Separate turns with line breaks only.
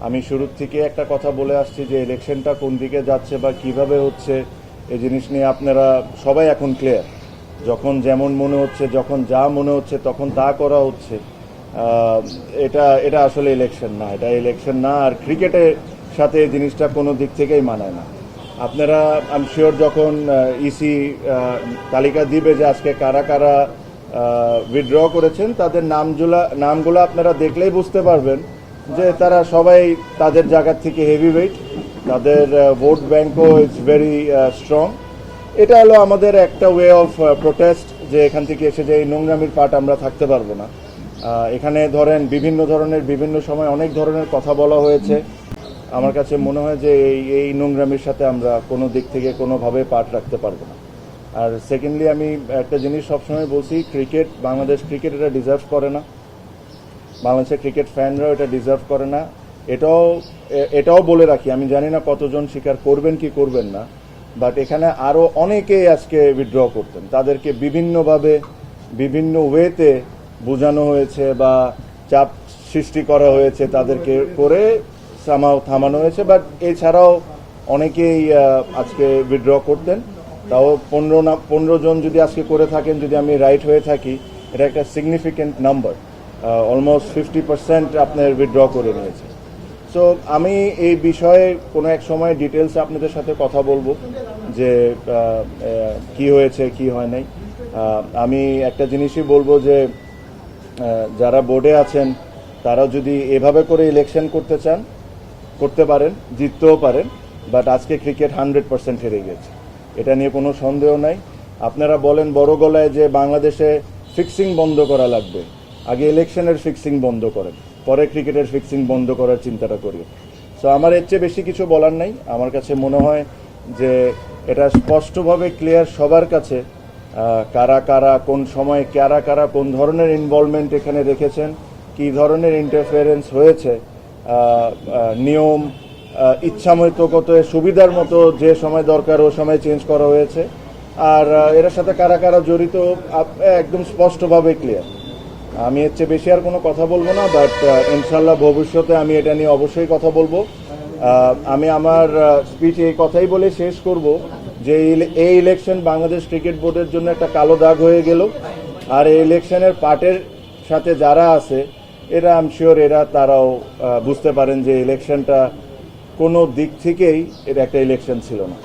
আমি শুরুর থেকে একটা কথা বলে আসছি যে ইলেকশনটা কোন দিকে যাচ্ছে বা কিভাবে হচ্ছে এই জিনিস নিয়ে আপনারা সবাই এখন ক্লিয়ার। যখন যেমন মনে হচ্ছে, যখন যা মনে হচ্ছে তখন তা করা হচ্ছে। আহ, এটা এটা আসলে ইলেকশন না, এটা ইলেকশন না। আর ক্রিকেটের সাথে এই জিনিসটা কোনো দিক থেকেই মানায় না। আপনারা আই এম শিওর যখন ইসি তালিকা দিবে যে আজকে কারা কারা উইথড্র করেছেন, তাদের নামগুলো আপনারা দেখলেই বুঝতে পারবেন যে তারা সবাই তাদের জায়গা থেকে হেভি ওয়েট, তাদের ভোট ব্যাংকও ইজ ভেরি স্ট্রং। এটা হলো আমাদের একটা ওয়ে অফ প্রোটেস্ট, যে এখান থেকে এসে যে এই নোংরামির পার্ট আমরা থাকতে পারবো না। এখানে ধরেন বিভিন্ন ধরনের বিভিন্ন সময় অনেক ধরনের কথা বলা হয়েছে। আমার কাছে মনে হয় যে এই নোংরামির সাথে আমরা কোনো দিক থেকে কোনোভাবে পার্ট রাখতে পারবো না। আর সেকেন্ডলি আমি একটা জিনিস সবসময় বলছি, বাংলাদেশ ক্রিকেট এটা ডিজার্ভ করে না, বাংলাদেশের ক্রিকেট ফ্যানরাও এটা ডিজার্ভ করে না। এটাও বলে রাখি, আমি জানি না কতজন স্বীকার করবেন কি করবেন না, বাট এখানে আরও অনেকেই আজকে উইথড্র করতেন, তাদেরকে বিভিন্নভাবে বিভিন্ন ওয়েতে বোঝানো হয়েছে বা চাপ সৃষ্টি করা হয়েছে, তাদেরকে করে থামানো হয়েছে। বাট এছাড়াও অনেকেই আজকে উইথড্র করতেন। তাও 15 জন যদি আজকে করে থাকেন, যদি আমি রাইট হয়ে থাকি, এটা একটা সিগনিফিক্যান্ট নাম্বার। অলমোস্ট 50% আপনার উইথড্র করে নিয়েছে। সো আমি এই বিষয়ে কোনো এক সময় ডিটেলসে আপনাদের সাথে কথা বলবো যে কি হয়েছে কি হয় নাই। আমি একটা জিনিসই বলবো যে যারা বোর্ডে আছেন তারা যদি এভাবে করে ইলেকশন করতে চান করতে পারেন, জিততেও পারেন। বাট আজকে ক্রিকেট 100% হেরে গেছে, এটা নিয়ে কোনো সন্দেহ নাই। আপনারা বলেন বড় গলায় যে বাংলাদেশে ফিক্সিং বন্ধ করা লাগবে, আগে ইলেকশনের ফিক্সিং বন্ধ করেন, পরে ক্রিকেটের ফিক্সিং বন্ধ করার চিন্তাটা করি। সো আমার এর চেয়ে বেশি কিছু বলার নাই। আমার কাছে মনে হয় যে এটা স্পষ্টভাবে ক্লিয়ার সবার কাছে, কারা কারা কোন সময় কারা কারা কোন ধরনের ইনভলভমেন্ট এখানে রেখেছেন, কী ধরনের ইন্টারফারেন্স হয়েছে। নিয়ম ইচ্ছামতো কত সুবিধার মতো যে সময় দরকার ও সময় চেঞ্জ করা হয়েছে। আর এর সাথে কারা কারা জড়িত একদম স্পষ্টভাবে ক্লিয়ার। আমি এর চেয়ে বেশি আর কোনো কথা বলবো না, বাট ইনশাল্লাহ ভবিষ্যতে আমি এটা নিয়ে অবশ্যই কথা বলবো। আমি আমার স্পিচ এই কথাই বলে শেষ করব যে এই ইলেকশন বাংলাদেশ ক্রিকেট বোর্ডের জন্য একটা কালো দাগ হয়ে গেল। আর এই ইলেকশনের পার্টের সাথে যারা আছে এরা আই এম শিওর তারাও বুঝতে পারেন যে ইলেকশনটা কোনো দিক থেকেই এটা একটা ইলেকশন ছিল না।